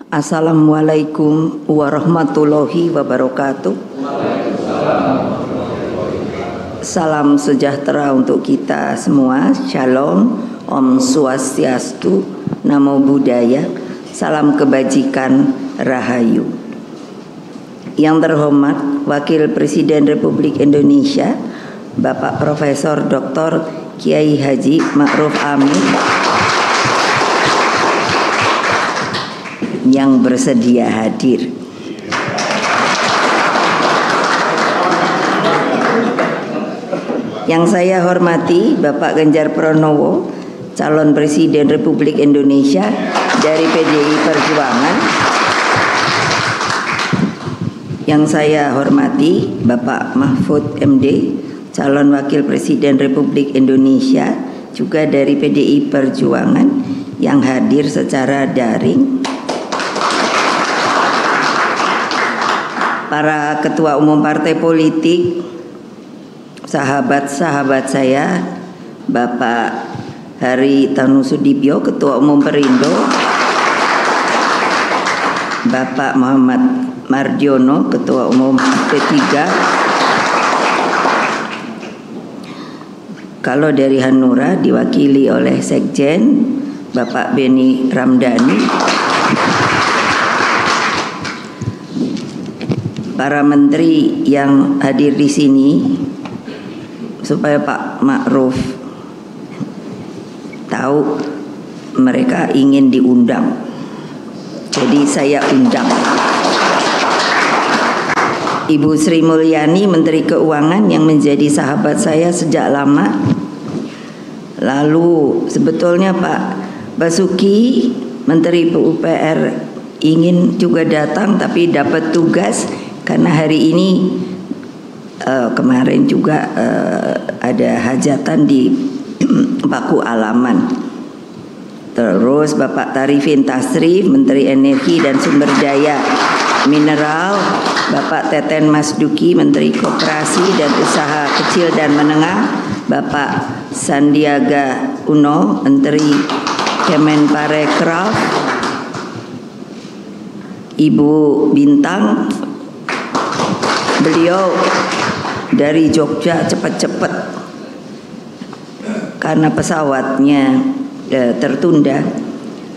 Assalamualaikum warahmatullahi wabarakatuh. Salam sejahtera untuk kita semua. Shalom, Om Swastiastu, Namo Buddhaya, salam kebajikan, Rahayu. Yang terhormat Wakil Presiden Republik Indonesia Bapak Profesor Dr. Kiai Haji Ma'ruf Amin yang bersedia hadir. Yang saya hormati Bapak Ganjar Pranowo, calon Presiden Republik Indonesia dari PDI Perjuangan. Yang saya hormati Bapak Mahfud MD, calon Wakil Presiden Republik Indonesia juga dari PDI Perjuangan yang hadir secara daring. Para ketua umum partai politik, sahabat-sahabat saya, Bapak Hari Tanusudibyo, Ketua Umum Perindo, Bapak Muhammad Mardiono, Ketua Umum P3. Kalau dari Hanura diwakili oleh Sekjen Bapak Beni Ramdhani. Para menteri yang hadir di sini, supaya Pak Ma'ruf tahu mereka ingin diundang, jadi saya undang. Ibu Sri Mulyani, Menteri Keuangan yang menjadi sahabat saya sejak lama. Lalu sebetulnya Pak Basuki, Menteri PUPR, ingin juga datang tapi dapat tugas karena hari ini kemarin juga ada hajatan di Paku Alaman. Terus Bapak Tarifin Tasrif, Menteri Energi dan Sumber Daya Mineral, Bapak Teten Masduki, Menteri Koperasi dan Usaha Kecil dan Menengah, Bapak Sandiaga Uno, Menteri Kemenparekraf, Ibu Bintang, beliau dari Jogja cepat-cepat karena pesawatnya tertunda.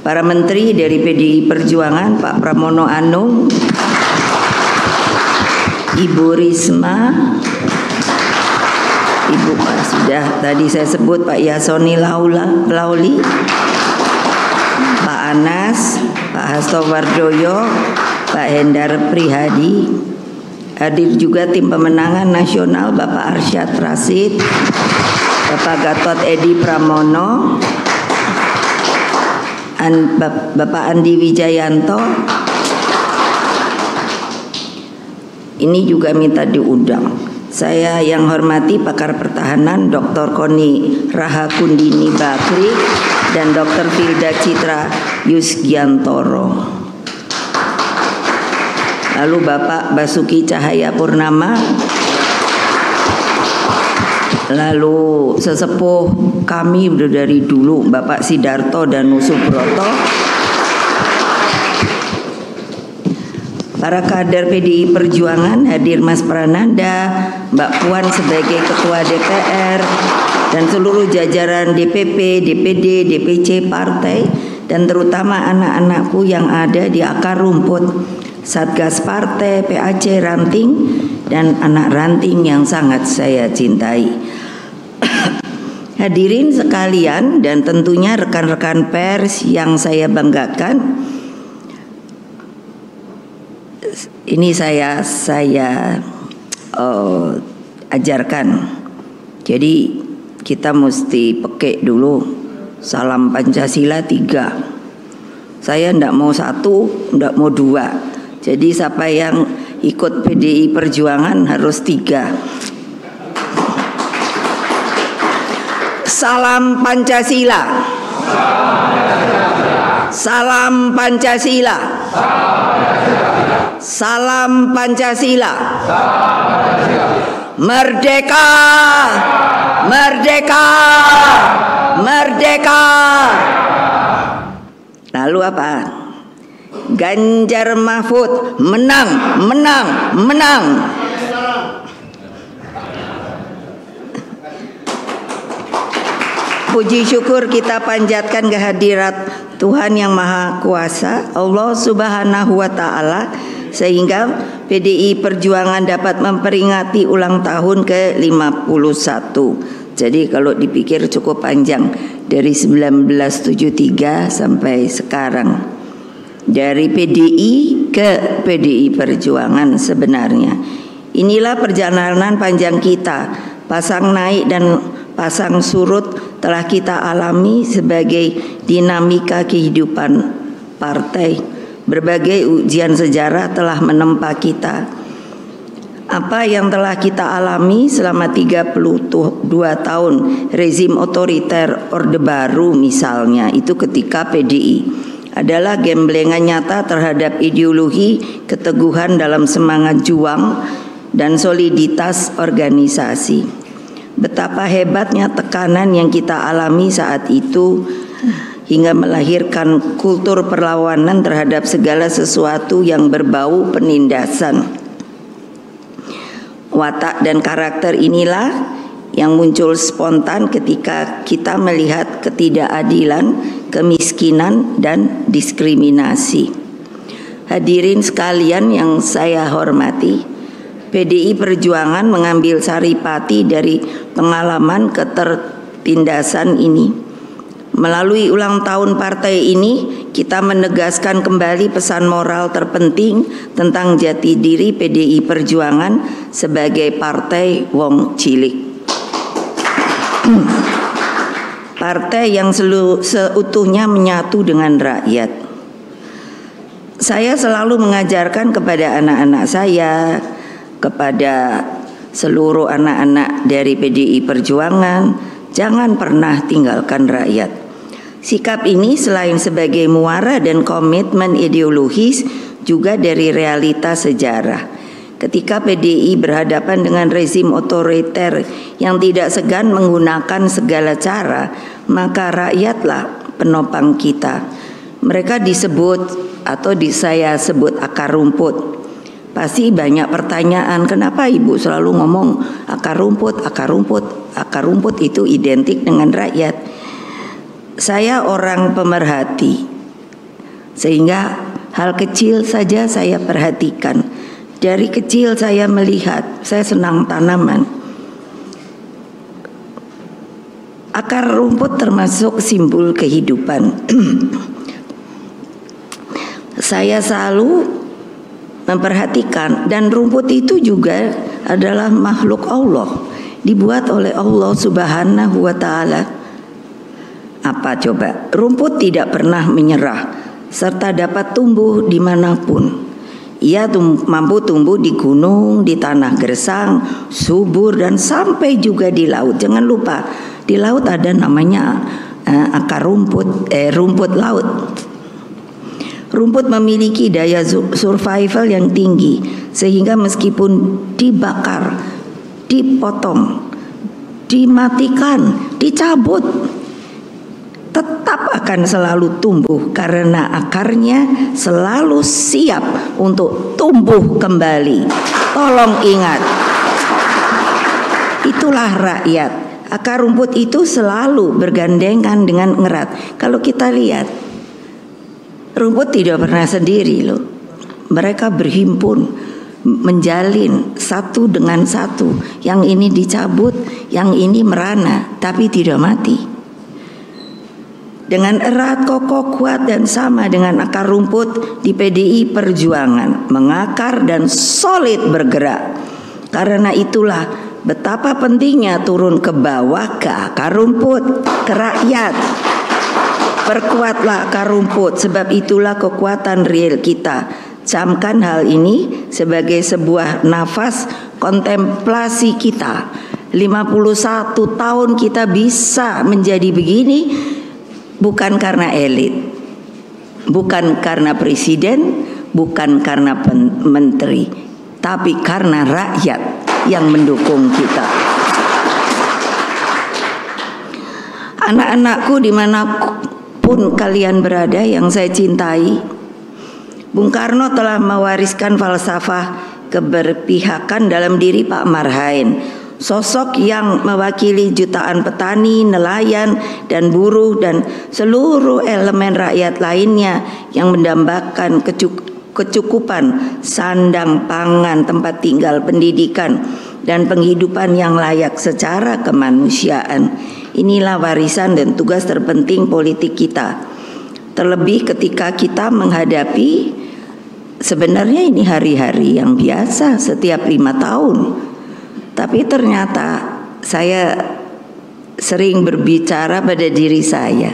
Para menteri dari PDI Perjuangan, Pak Pramono Anung, Ibu Risma, Ibu sudah tadi saya sebut, Pak Yasoni Lauli, Pak Anas, Pak Hasto Wardoyo, Pak Hendar Prihadi. Hadir juga tim pemenangan nasional Bapak Arsyad Rashid, Bapak Gatot Edi Pramono, Bapak Andi Wijayanto. Ini juga minta diundang. Saya yang hormati pakar pertahanan Dr. Koni Rahakundini Bakri dan Dr. Filda Citra Yusgiantoro. Lalu Bapak Basuki Cahaya Purnama, lalu sesepuh kami dari dulu Bapak Sidarto dan Nusubroto, para kader PDI Perjuangan hadir Mas Prananda, Mbak Puan sebagai Ketua DPR, dan seluruh jajaran DPP, DPD, DPC partai, dan terutama anak-anakku yang ada di akar rumput, Satgas Partai, PAC Ranting, dan anak ranting yang sangat saya cintai. Hadirin sekalian dan tentunya rekan-rekan pers yang saya banggakan, ini saya ajarkan. Jadi kita mesti pakai dulu salam Pancasila 3. Saya ndak mau 1, ndak mau 2. Jadi siapa yang ikut PDI Perjuangan harus 3. Salam Pancasila. Salam Pancasila. Salam Pancasila. Merdeka. Merdeka. Merdeka. Lalu apa? Ganjar Mahfud menang, menang, menang. Puji syukur kita panjatkan kehadirat Tuhan Yang Maha Kuasa, Allah Subhanahu wa Ta'ala, sehingga PDI Perjuangan dapat memperingati ulang tahun ke-51. Jadi kalau dipikir cukup panjang, dari 1973 sampai sekarang. Dari PDI ke PDI Perjuangan sebenarnya. Inilah perjalanan panjang kita. Pasang naik dan pasang surut telah kita alami sebagai dinamika kehidupan partai. Berbagai ujian sejarah telah menempa kita. Apa yang telah kita alami selama 32 tahun rezim otoriter Orde Baru misalnya, itu ketika PDI adalah gemblengan nyata terhadap ideologi, keteguhan dalam semangat juang dan soliditas organisasi. Betapa hebatnya tekanan yang kita alami saat itu hingga melahirkan kultur perlawanan terhadap segala sesuatu yang berbau penindasan. Watak dan karakter inilah yang muncul spontan ketika kita melihat ketidakadilan, kemiskinan, dan diskriminasi. Hadirin sekalian yang saya hormati, PDI Perjuangan mengambil saripati dari pengalaman ketertindasan ini. Melalui ulang tahun partai ini, kita menegaskan kembali pesan moral terpenting tentang jati diri PDI Perjuangan sebagai partai wong cilik. Partai yang seutuhnya menyatu dengan rakyat. Saya selalu mengajarkan kepada anak-anak saya, kepada seluruh anak-anak dari PDI Perjuangan, jangan pernah tinggalkan rakyat. Sikap ini selain sebagai muara dan komitmen ideologis, juga dari realitas sejarah. Ketika PDI berhadapan dengan rezim otoriter yang tidak segan menggunakan segala cara, maka rakyatlah penopang kita. Mereka disebut atau saya sebut akar rumput. Pasti banyak pertanyaan, kenapa Ibu selalu ngomong akar rumput, akar rumput? Akar rumput itu identik dengan rakyat. Saya orang pemerhati, sehingga hal kecil saja saya perhatikan. Dari kecil saya melihat, saya senang tanaman. Akar rumput termasuk simbol kehidupan. Saya selalu memperhatikan, dan rumput itu juga adalah makhluk Allah, dibuat oleh Allah Subhanahu wa Ta'ala. Apa coba? Rumput tidak pernah menyerah serta dapat tumbuh dimanapun. Ia mampu tumbuh di gunung, di tanah gersang, subur, dan sampai juga di laut. Jangan lupa, di laut ada namanya akar rumput, rumput laut. Rumput memiliki daya survival yang tinggi, sehingga meskipun dibakar, dipotong, dimatikan, dicabut, tetap akan selalu tumbuh karena akarnya selalu siap untuk tumbuh kembali. Tolong ingat, itulah rakyat. Akar rumput itu selalu bergandengan dengan erat. Kalau kita lihat, rumput tidak pernah sendiri loh. Mereka berhimpun, menjalin satu dengan satu. Yang ini dicabut, yang ini merana, tapi tidak mati. Dengan erat, kokoh, kuat, dan sama dengan akar rumput di PDI Perjuangan, mengakar dan solid bergerak. Karena itulah betapa pentingnya turun ke bawah, ke akar rumput, ke rakyat. Perkuatlah akar rumput, sebab itulah kekuatan real kita. Camkan hal ini sebagai sebuah nafas kontemplasi kita. 51 tahun kita bisa menjadi begini, bukan karena elit, bukan karena presiden, bukan karena menteri, tapi karena rakyat yang mendukung kita. Anak-anakku dimanapun kalian berada yang saya cintai, Bung Karno telah mewariskan falsafah keberpihakan dalam diri Pak Marhain, sosok yang mewakili jutaan petani, nelayan, dan buruh dan seluruh elemen rakyat lainnya yang mendambakan kecukupan sandang, pangan, tempat tinggal, pendidikan, dan penghidupan yang layak secara kemanusiaan. Inilah warisan dan tugas terpenting politik kita. Terlebih ketika kita menghadapi, sebenarnya ini hari-hari yang biasa setiap 5 tahun. Tapi ternyata saya sering berbicara pada diri saya,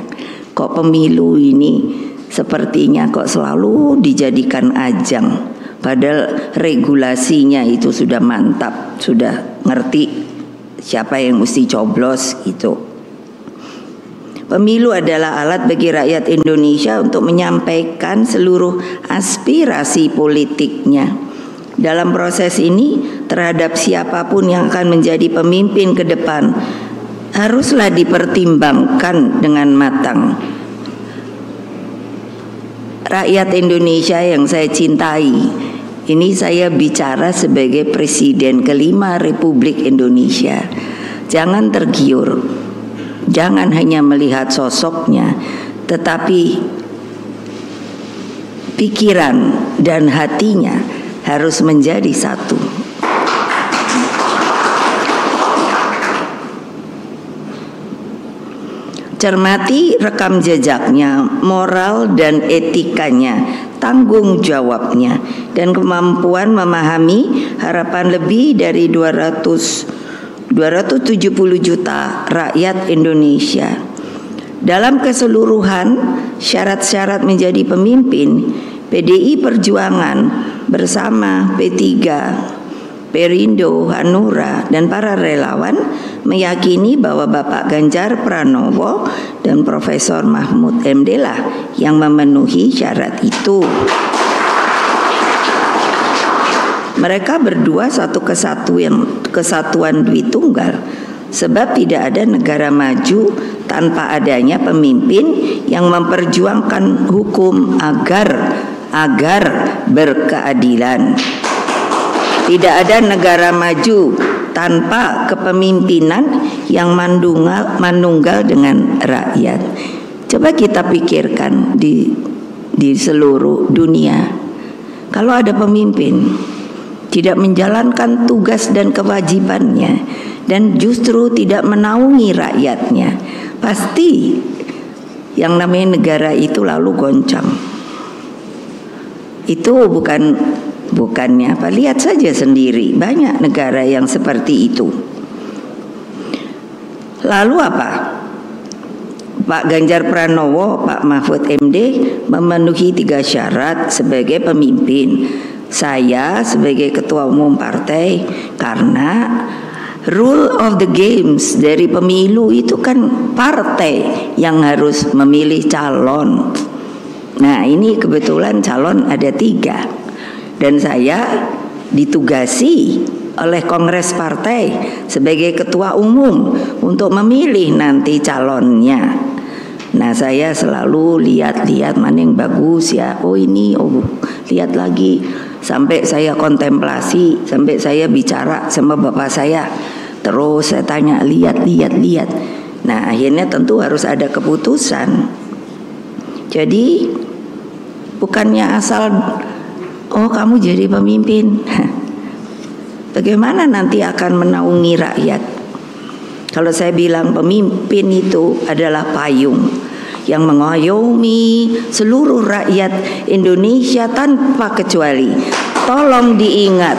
kok pemilu ini sepertinya kok selalu dijadikan ajang, padahal regulasinya itu sudah mantap, sudah ngerti siapa yang mesti coblos gitu. Pemilu adalah alat bagi rakyat Indonesia untuk menyampaikan seluruh aspirasi politiknya. Dalam proses ini, terhadap siapapun yang akan menjadi pemimpin ke depan, haruslah dipertimbangkan dengan matang. Rakyat Indonesia yang saya cintai, ini saya bicara sebagai Presiden kelima Republik Indonesia. Jangan tergiur, jangan hanya melihat sosoknya, tetapi pikiran dan hatinya harus menjadi satu. Cermati rekam jejaknya, moral dan etikanya, tanggung jawabnya, dan kemampuan memahami harapan lebih dari 270 juta rakyat Indonesia. Dalam keseluruhan, syarat-syarat menjadi pemimpin, PDI Perjuangan bersama P3, Perindo, Hanura, dan para relawan meyakini bahwa Bapak Ganjar Pranowo dan Profesor Mahfud MD lah yang memenuhi syarat itu. Mereka berdua satu kesatuan Dwitunggal, sebab tidak ada negara maju tanpa adanya pemimpin yang memperjuangkan hukum agar berkeadilan. Tidak ada negara maju tanpa kepemimpinan yang manunggal dengan rakyat. Coba kita pikirkan di seluruh dunia, kalau ada pemimpin tidak menjalankan tugas dan kewajibannya dan justru tidak menaungi rakyatnya, pasti yang namanya negara itu lalu goncang. Itu bukannya apa, lihat saja sendiri, banyak negara yang seperti itu. Lalu apa? Pak Ganjar Pranowo, Pak Mahfud MD memenuhi 3 syarat sebagai pemimpin. Saya sebagai ketua umum partai, karena rule of the games dari pemilu itu kan partai yang harus memilih calon. Nah, ini kebetulan calon ada 3, dan saya ditugasi oleh Kongres Partai sebagai ketua umum untuk memilih nanti calonnya. Nah, saya selalu lihat-lihat mana yang bagus ya. Oh ini, lihat lagi. Sampai saya kontemplasi, sampai saya bicara sama bapak saya. Terus saya tanya, lihat. Nah, akhirnya tentu harus ada keputusan. Jadi bukannya asal, oh kamu jadi pemimpin. Bagaimana nanti akan menaungi rakyat? Kalau saya bilang pemimpin itu adalah payung yang mengayomi seluruh rakyat Indonesia tanpa kecuali. Tolong diingat,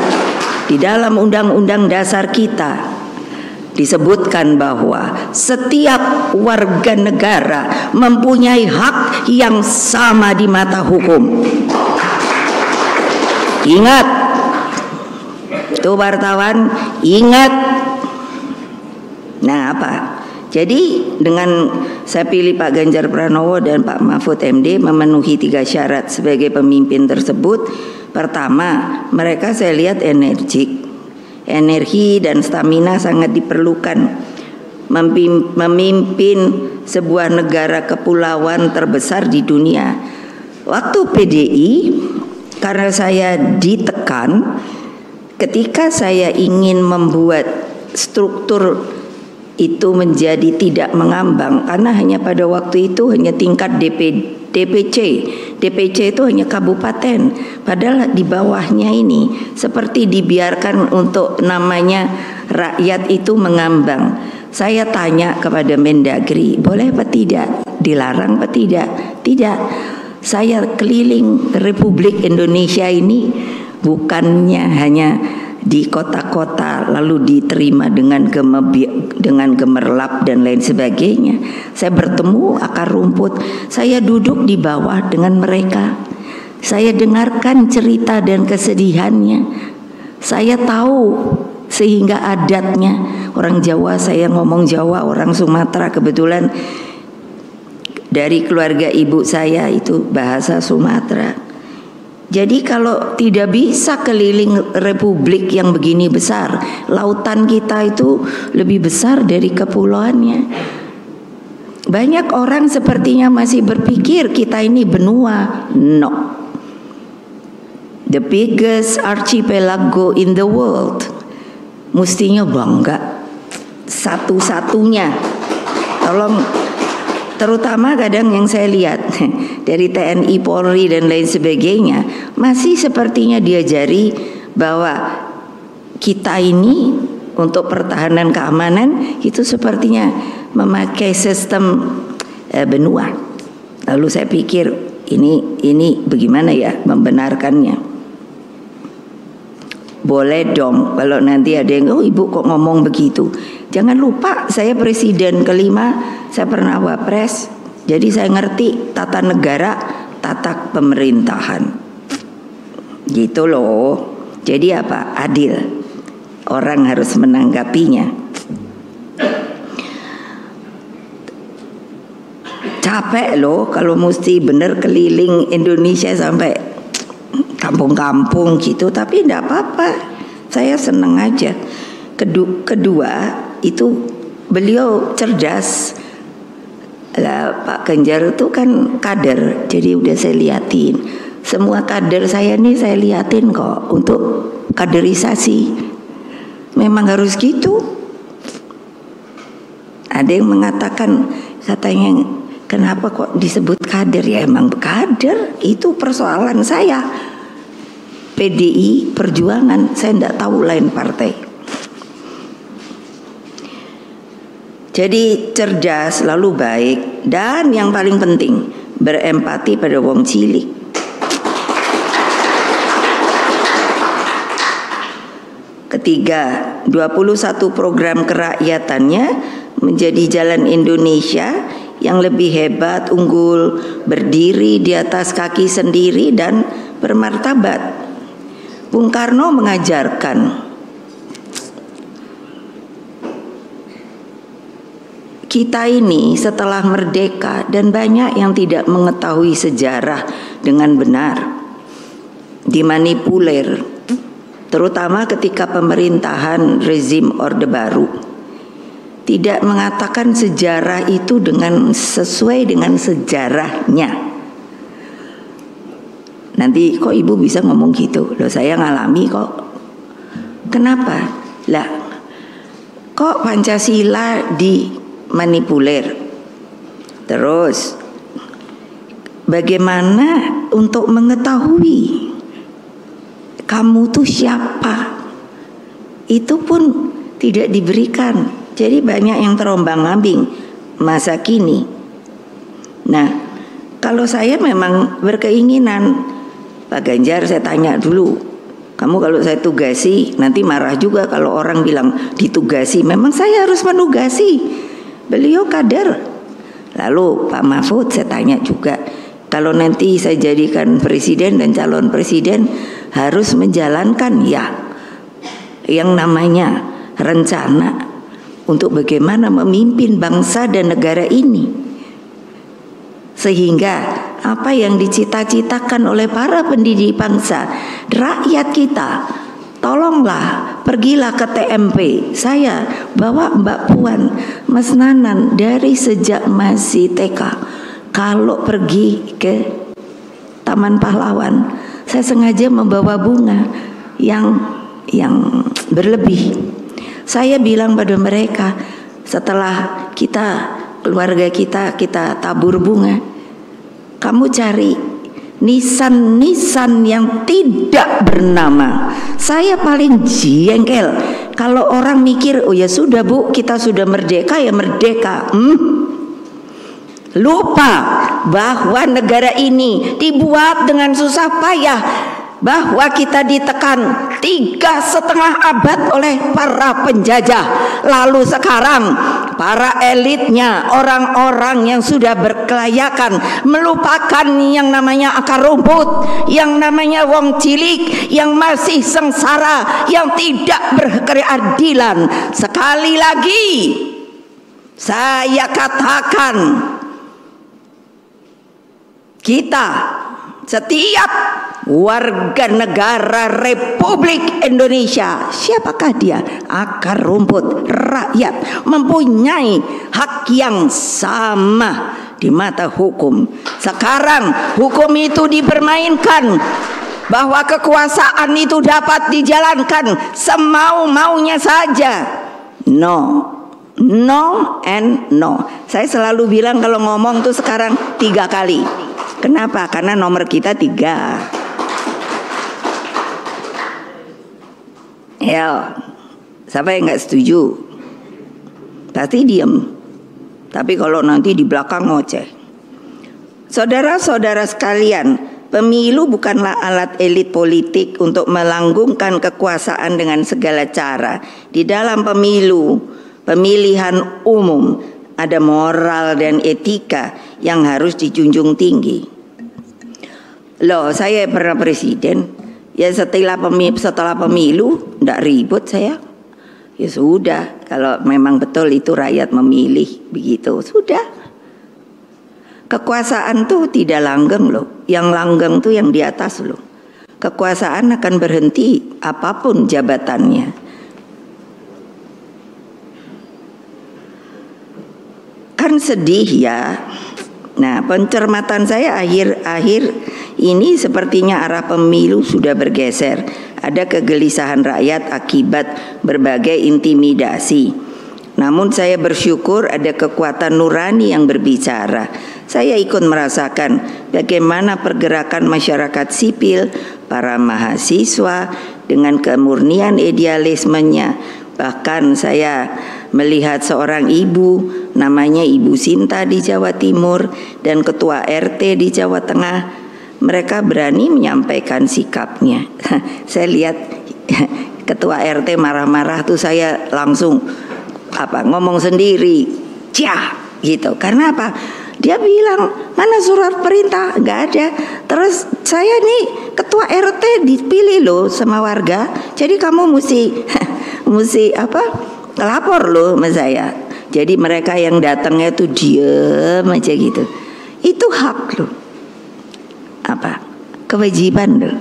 di dalam Undang-Undang Dasar kita disebutkan bahwa setiap warga negara mempunyai hak yang sama di mata hukum. Ingat, tuh wartawan, ingat. Nah, apa? Jadi dengan saya pilih Pak Ganjar Pranowo dan Pak Mahfud MD memenuhi 3 syarat sebagai pemimpin tersebut. Pertama, mereka saya lihat energik. Energi dan stamina sangat diperlukan. Memimpin sebuah negara kepulauan terbesar di dunia. Waktu PDI karena saya ditekan ketika saya ingin membuat struktur itu menjadi tidak mengambang, karena hanya pada waktu itu hanya tingkat DPC itu hanya kabupaten, padahal di bawahnya ini seperti dibiarkan untuk namanya rakyat itu mengambang. Saya tanya kepada Mendagri, boleh apa tidak? Dilarang apa tidak? Tidak. Saya keliling Republik Indonesia ini bukannya hanya di kota-kota lalu diterima dengan gemerlap dan lain sebagainya. Saya bertemu akar rumput, saya duduk di bawah dengan mereka. Saya dengarkan cerita dan kesedihannya. Saya tahu sehingga adatnya. Orang Jawa, saya ngomong Jawa, orang Sumatera kebetulan dari keluarga ibu saya itu bahasa Sumatera. Jadi kalau tidak bisa keliling republik yang begini besar, lautan kita itu lebih besar dari kepulauannya. Banyak orang sepertinya masih berpikir kita ini benua. No. The biggest archipelago in the world. Mestinya bangga. Satu-satunya. Tolong, terutama kadang yang saya lihat dari TNI, Polri dan lain sebagainya, masih sepertinya diajari bahwa kita ini untuk pertahanan keamanan itu sepertinya memakai sistem benua. Lalu saya pikir ini bagaimana ya membenarkannya? Boleh dong kalau nanti ada yang, oh ibu kok ngomong begitu. Jangan lupa saya presiden kelima, saya pernah wapres. Jadi saya ngerti tata negara, tata pemerintahan. Gitu loh. Jadi apa? Adil. Orang harus menanggapinya. Capek loh kalau mesti bener keliling Indonesia sampai kampung-kampung gitu. Tapi enggak apa-apa. Saya senang aja. Kedua itu beliau cerdas. Lah, Pak Ganjar itu kan kader, jadi udah saya liatin. Semua kader saya nih saya liatin kok untuk kaderisasi. Memang harus gitu. Ada yang mengatakan, katanya kenapa kok disebut kader? Ya emang kader, itu persoalan saya. PDI Perjuangan, saya enggak tahu lain partai. Jadi cerdas, lalu baik, dan yang paling penting berempati pada wong cilik. Ketiga, 21 program kerakyatannya menjadi jalan Indonesia yang lebih hebat, unggul, berdiri di atas kaki sendiri dan bermartabat. Bung Karno mengajarkan kita ini setelah merdeka, dan banyak yang tidak mengetahui sejarah dengan benar, dimanipulir, terutama ketika pemerintahan rezim Orde Baru. Tidak mengatakan sejarah itu dengan sesuai dengan sejarahnya. Nanti kok ibu bisa ngomong gitu? Loh saya ngalami kok. Kenapa? Lah, kok Pancasila dimanipulir? Terus bagaimana untuk mengetahui kamu tuh siapa? Itu pun tidak diberikan. Jadi banyak yang terombang-ambing masa kini. Nah, kalau saya memang berkeinginan, Pak Ganjar saya tanya dulu, kamu kalau saya tugasi nanti marah juga kalau orang bilang ditugasi. Memang saya harus menugasi. Beliau kader. Lalu Pak Mahfud saya tanya juga, kalau nanti saya jadikan presiden dan calon presiden harus menjalankan ya yang namanya rencana untuk bagaimana memimpin bangsa dan negara ini, sehingga apa yang dicita-citakan oleh para pendidik bangsa, rakyat kita, tolonglah pergilah ke TMP. Saya bawa Mbak Puan, Mas Nanan dari sejak masih TK. Kalau pergi ke Taman Pahlawan, Saya sengaja membawa bunga yang berlebih. Saya bilang pada mereka, setelah keluarga kita tabur bunga, kamu cari nisan-nisan yang tidak bernama. Saya paling jengkel kalau orang mikir, oh ya sudah Bu, kita sudah merdeka ya merdeka. Lupa bahwa negara ini dibuat dengan susah payah, bahwa kita ditekan 3,5 abad oleh para penjajah. Lalu sekarang para elitnya, orang-orang yang sudah berkelayakan, melupakan yang namanya akar rumput, yang namanya wong cilik, yang masih sengsara, yang tidak berkeadilan. Sekali lagi saya katakan, kita setiap warga negara Republik Indonesia, siapakah dia? Akar rumput, rakyat, mempunyai hak yang sama di mata hukum. Sekarang hukum itu dipermainkan, bahwa kekuasaan itu dapat dijalankan semau-maunya saja. No and no. Saya selalu bilang kalau ngomong tuh sekarang 3 kali. Kenapa? Karena nomor kita 3. Ya, siapa yang nggak setuju? Pasti diem. Tapi kalau nanti di belakang ngoceh. Saudara-saudara sekalian, pemilu bukanlah alat elit politik untuk melanggengkan kekuasaan dengan segala cara. Di dalam pemilu, pemilihan umum, ada moral dan etika yang harus dijunjung tinggi. Loh, saya pernah presiden. Ya setelah pemilu ndak ribut saya. Ya sudah, kalau memang betul itu rakyat memilih, begitu sudah. Kekuasaan tuh tidak langgeng loh. Yang langgeng tuh yang di atas loh. Kekuasaan akan berhenti apapun jabatannya. Kan sedih ya. Nah, pencermatan saya akhir-akhir ini sepertinya arah pemilu sudah bergeser. Ada kegelisahan rakyat akibat berbagai intimidasi. Namun saya bersyukur ada kekuatan nurani yang berbicara. Saya ikut merasakan bagaimana pergerakan masyarakat sipil, para mahasiswa dengan kemurnian idealismenya. Bahkan saya melihat seorang ibu, namanya Ibu Sinta di Jawa Timur, dan ketua RT di Jawa Tengah. Mereka berani menyampaikan sikapnya. Saya lihat ketua RT marah-marah tuh, saya langsung ngomong sendiri, cah gitu. Karena apa? Dia bilang, mana surat perintah? Nggak ada. Terus saya nih ketua RT dipilih loh sama warga, jadi kamu mesti lapor loh sama saya. Jadi mereka yang datangnya tuh diem aja gitu. Itu hak loh. Kewajiban loh.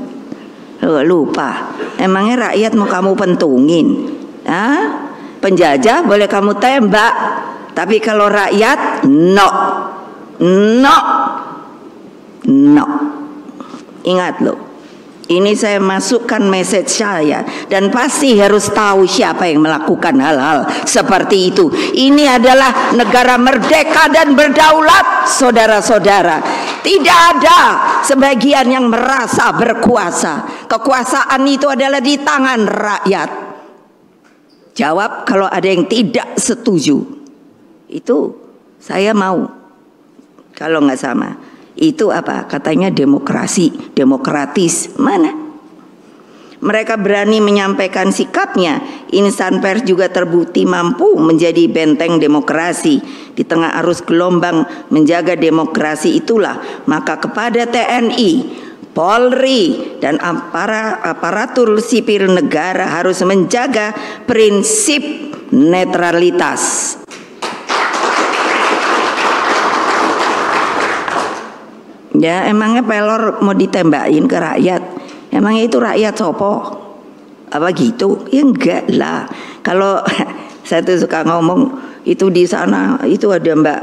Lupa. Emangnya rakyat mau kamu pentungin? Penjajah boleh kamu tembak, tapi kalau rakyat no. Ingat loh. Ini saya masukkan message saya, dan pasti harus tahu siapa yang melakukan hal-hal seperti itu. Ini adalah negara merdeka dan berdaulat, saudara-saudara. Tidak ada sebagian yang merasa berkuasa. Kekuasaan itu adalah di tangan rakyat. Jawab kalau ada yang tidak setuju. Itu saya mau. Kalau nggak sama. Itu katanya demokrasi, demokratis. Mana? Mereka berani menyampaikan sikapnya. Insan pers juga terbukti mampu menjadi benteng demokrasi di tengah arus gelombang menjaga demokrasi. Itulah maka kepada TNI, Polri, dan aparatur sipil negara harus menjaga prinsip netralitas. Ya, emangnya pelor mau ditembakin ke rakyat? Emangnya itu rakyat sopo? Apa gitu? Ya enggak lah. Kalau saya tuh suka ngomong, itu di sana itu ada Mbak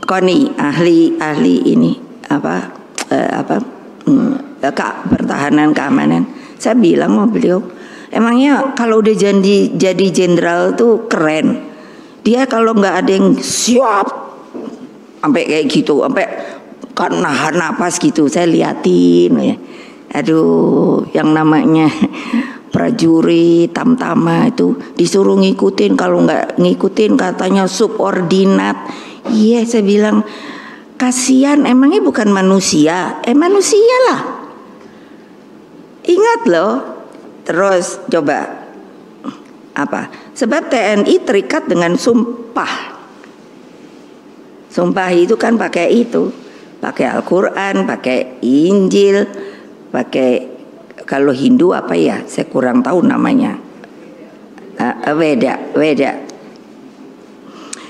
Koni, ahli ini pertahanan keamanan. Saya bilang sama beliau, emangnya kalau udah jadi jenderal tuh keren. Dia kalau nggak ada yang siap sampai kayak gitu, sampai kan nahan napas gitu, saya liatin ya. Aduh, yang namanya prajurit tamtama itu disuruh ngikutin, kalau nggak ngikutin katanya subordinat. Iya, saya bilang kasihan, emangnya bukan manusia? Manusia lah. Ingat loh. Terus coba apa? Sebab TNI terikat dengan sumpah. Sumpah itu kan pakai itu, pakai Al-Quran, pakai Injil, pakai, kalau Hindu apa ya? Saya kurang tahu namanya. Weda.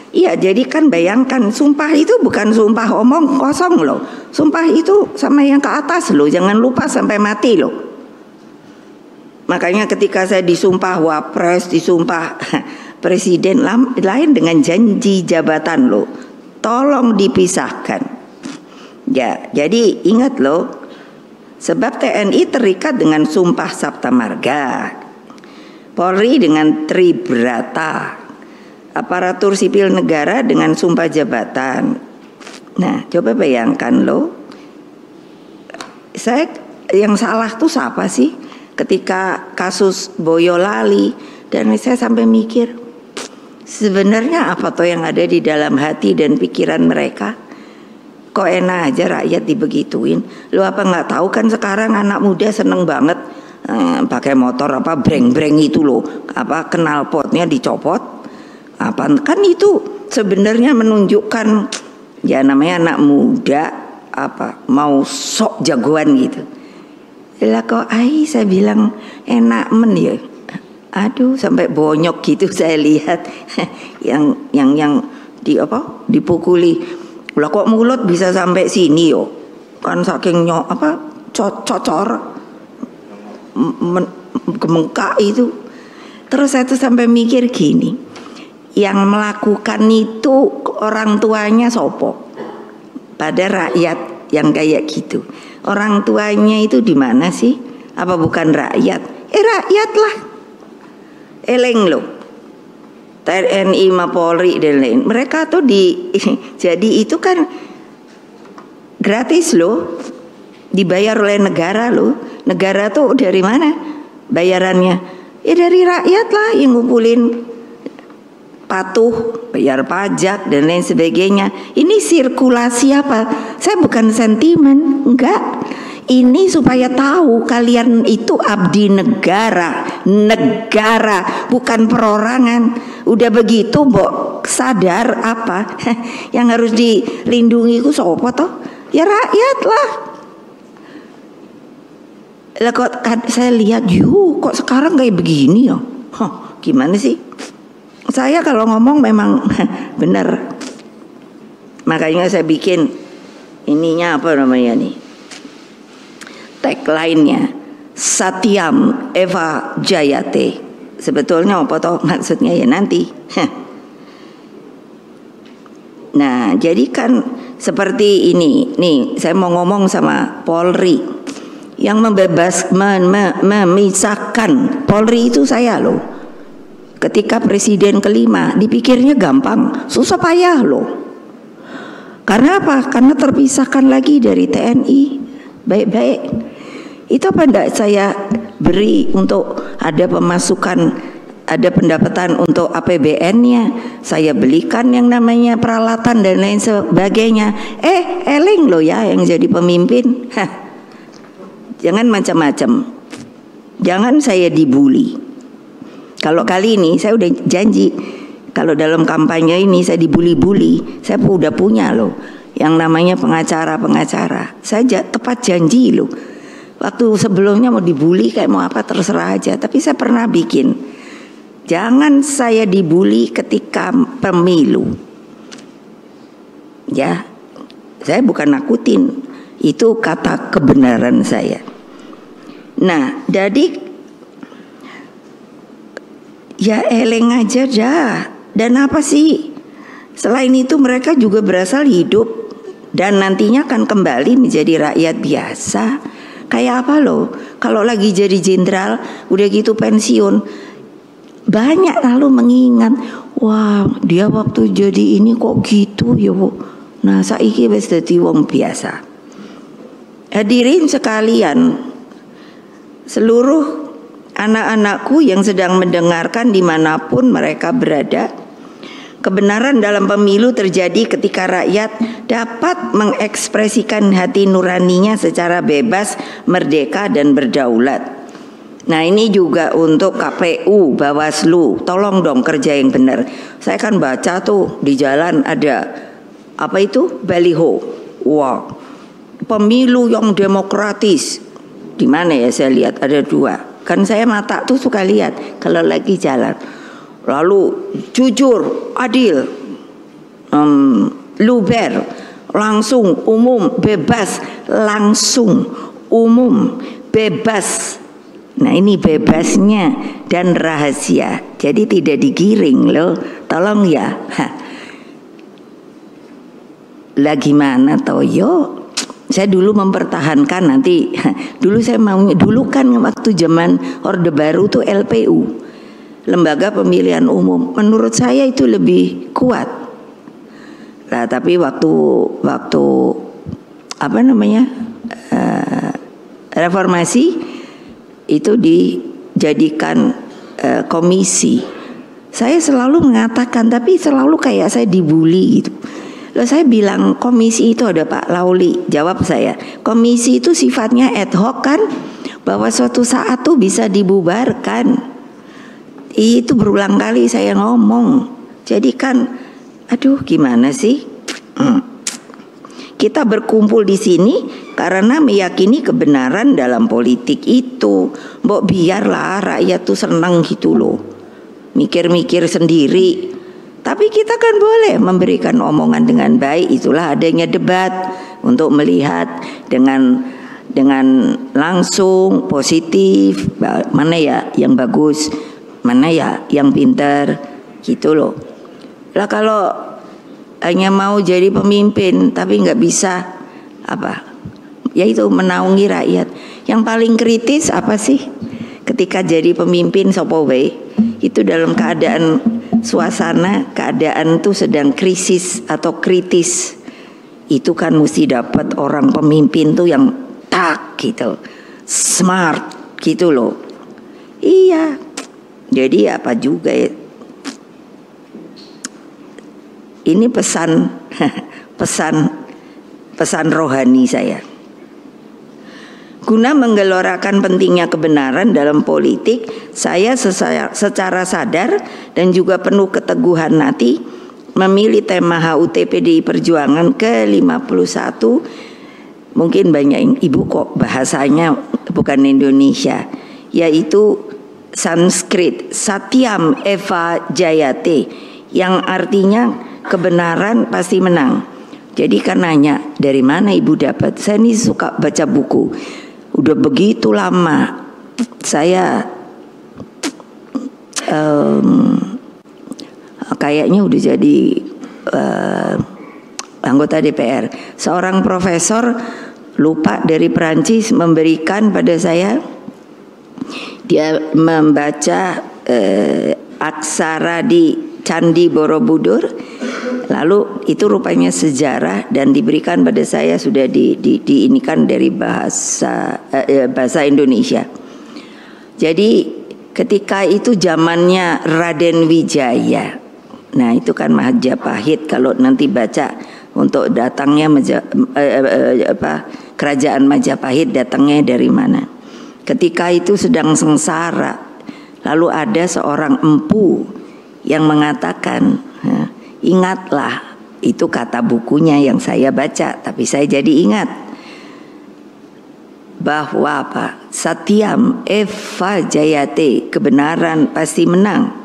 Iya, jadi kan bayangkan, sumpah itu bukan sumpah omong kosong loh. Sumpah itu sama yang ke atas loh. Jangan lupa sampai mati loh. Makanya ketika saya disumpah wapres, disumpah presiden, lain dengan janji jabatan loh. Tolong dipisahkan. Ya, jadi ingat loh, sebab TNI terikat dengan sumpah Sabta Marga, Polri dengan Tribrata, aparatur sipil negara dengan sumpah jabatan. Nah, coba bayangkan loh, saya yang salah tuh siapa sih ketika kasus Boyolali? Dan saya sampai mikir, sebenarnya apa toh yang ada di dalam hati dan pikiran mereka? Kok enak aja rakyat dibegituin? Lu apa nggak tahu kan sekarang anak muda seneng banget pakai motor apa breng-breng itu loh, apa knalpotnya dicopot, apa kan itu sebenarnya menunjukkan ya namanya anak muda apa mau sok jagoan gitu. Lah kok saya bilang enak men ya. Aduh, sampai bonyok gitu saya lihat yang dipukuli. Lah kok mulut bisa sampai sini yo? Kan saking cocor gemengkak itu. Terus saya tuh sampai mikir gini, yang melakukan itu orang tuanya sopo? Pada rakyat yang kayak gitu. Orang tuanya itu di mana sih? Apa bukan rakyat? Rakyat lah. Eleng loh. TNI, Polri dan lain. Mereka tuh jadi itu kan gratis loh. Dibayar oleh negara loh. Negara tuh dari mana bayarannya? Ya dari rakyat lah yang ngumpulin patuh, bayar pajak dan lain sebagainya. Ini sirkulasi apa? Saya bukan sentimen, enggak. Ini supaya tahu kalian itu abdi negara, bukan perorangan. Udah begitu, mbok sadar apa yang harus dilindungi itu sopo toh? Ya rakyat lah. Lah kok saya lihat, kok sekarang kayak begini ya? Gimana sih? Saya kalau ngomong memang benar. Makanya saya bikin ininya apa namanya nih? Tagline-nya Satyam Eva Jayate. Sebetulnya apa toh maksudnya ya nanti. Nah, jadi kan seperti ini. Nih, saya mau ngomong sama Polri yang memisahkan. Polri itu saya loh. Ketika presiden kelima dipikirnya gampang, susah payah loh. Karena apa? Karena terpisahkan lagi dari TNI. Baik-baik. Itu apa enggak saya beri untuk ada pemasukan, ada pendapatan untuk APBN-nya, saya belikan yang namanya peralatan dan lain sebagainya. Eleng loh ya yang jadi pemimpin. Jangan macam-macam. Jangan saya dibully. Kalau kali ini saya udah janji, kalau dalam kampanye ini saya dibully-bully, saya udah punya loh yang namanya pengacara. Saya tepat janji loh. Waktu sebelumnya mau dibully kayak mau apa terserah aja, tapi saya pernah bikin, jangan saya dibully ketika pemilu. Ya, saya bukan nakutin, itu kata kebenaran saya. Nah, jadi ya eleng aja dah. Dan apa sih? Selain itu mereka juga berasal hidup dan nantinya akan kembali menjadi rakyat biasa. Kayak apa loh, kalau lagi jadi jenderal udah gitu pensiun, banyak lalu mengingat, wah dia waktu jadi ini kok gitu ya Bu. Nah saiki wis dadi wong biasa. Hadirin sekalian, seluruh anak-anakku yang sedang mendengarkan dimanapun mereka berada, kebenaran dalam pemilu terjadi ketika rakyat dapat mengekspresikan hati nuraninya secara bebas, merdeka dan berdaulat. Nah ini juga untuk KPU, Bawaslu, tolong dong kerja yang benar. Saya kan baca tuh di jalan ada apa itu baliho, wah pemilu yang demokratis. Di mana ya saya lihat ada 2. Kan saya mata tuh suka lihat kalau lagi jalan. Lalu jujur, adil, luber, langsung, umum, bebas, langsung, umum, bebas. Nah ini bebasnya dan rahasia, jadi tidak digiring loh, tolong ya. Lah gimana toyo? Saya dulu mempertahankan nanti, dulu saya maunya, dulu kan waktu zaman Orde Baru tuh LPU, Lembaga Pemilihan Umum, menurut saya itu lebih kuat. Nah tapi waktu apa namanya reformasi itu dijadikan komisi. Saya selalu mengatakan, tapi selalu kayak saya dibully gitu. Lalu saya bilang komisi itu ada Pak Lauli, jawab saya, komisi itu sifatnya ad hoc kan, bahwa suatu saat tuh bisa dibubarkan. Itu berulang kali saya ngomong. Jadi kan, aduh gimana sih? Kita berkumpul di sini karena meyakini kebenaran dalam politik itu. Mbok biarlah rakyat tuh senang gitu loh, mikir-mikir sendiri. Tapi kita kan boleh memberikan omongan dengan baik. Itulah adanya debat untuk melihat dengan langsung positif, mana ya yang bagus, mana ya yang pintar, gitu loh. Lah kalau hanya mau jadi pemimpin tapi nggak bisa apa, yaitu menaungi rakyat. Yang paling kritis apa sih? Ketika jadi pemimpin sopowe itu dalam keadaan suasana keadaan tuh sedang krisis atau kritis, itu kan mesti dapat orang pemimpin tuh yang tak gitu, smart gitu loh. Iya, jadi apa juga ya. Ini pesan rohani saya. Guna menggelorakan pentingnya kebenaran dalam politik, saya secara sadar dan juga penuh keteguhan hati memilih tema HUT PDI Perjuangan ke-51. Mungkin banyak ibu kok bahasanya bukan Indonesia, yaitu Sanskrit Satyam Eva Jayate, yang artinya kebenaran pasti menang. Jadi kan nanya, dari mana ibu dapat? Saya ini suka baca buku. Udah begitu lama saya kayaknya udah jadi anggota DPR. Seorang profesor lupa dari Perancis memberikan pada saya, dia membaca aksara di Candi Borobudur. Lalu itu rupanya sejarah dan diberikan pada saya, sudah diinikan dari bahasa Indonesia. Jadi ketika itu zamannya Raden Wijaya. Nah itu kan Majapahit, kalau nanti baca untuk datangnya kerajaan Majapahit datangnya dari mana. Ketika itu sedang sengsara, lalu ada seorang empu yang mengatakan, ingatlah, itu kata bukunya yang saya baca, tapi saya jadi ingat bahwa apa? Satyam Eva Jayate, kebenaran pasti menang.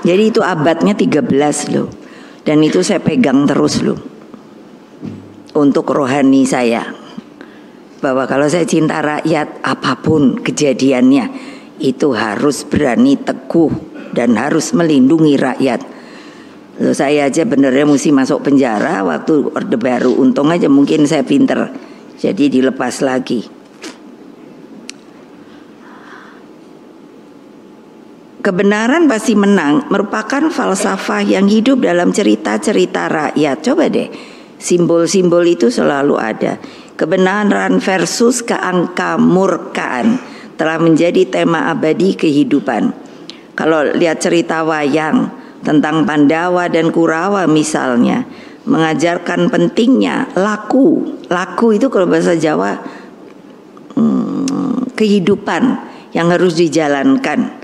Jadi itu abadnya 13 loh. Dan itu saya pegang terus loh, untuk rohani saya, bahwa kalau saya cinta rakyat, apapun kejadiannya itu harus berani teguh dan harus melindungi rakyat. Loh, saya aja benernya mesti masuk penjara waktu Orde Baru. Untung aja mungkin saya pinter, jadi dilepas lagi. Kebenaran pasti menang merupakan falsafah yang hidup dalam cerita-cerita rakyat. Coba deh, simbol-simbol itu selalu ada. Kebenaran versus keangkamurkaan telah menjadi tema abadi kehidupan. Kalau lihat cerita wayang tentang Pandawa dan Kurawa misalnya, mengajarkan pentingnya laku. Laku itu kalau bahasa Jawa kehidupan yang harus dijalankan.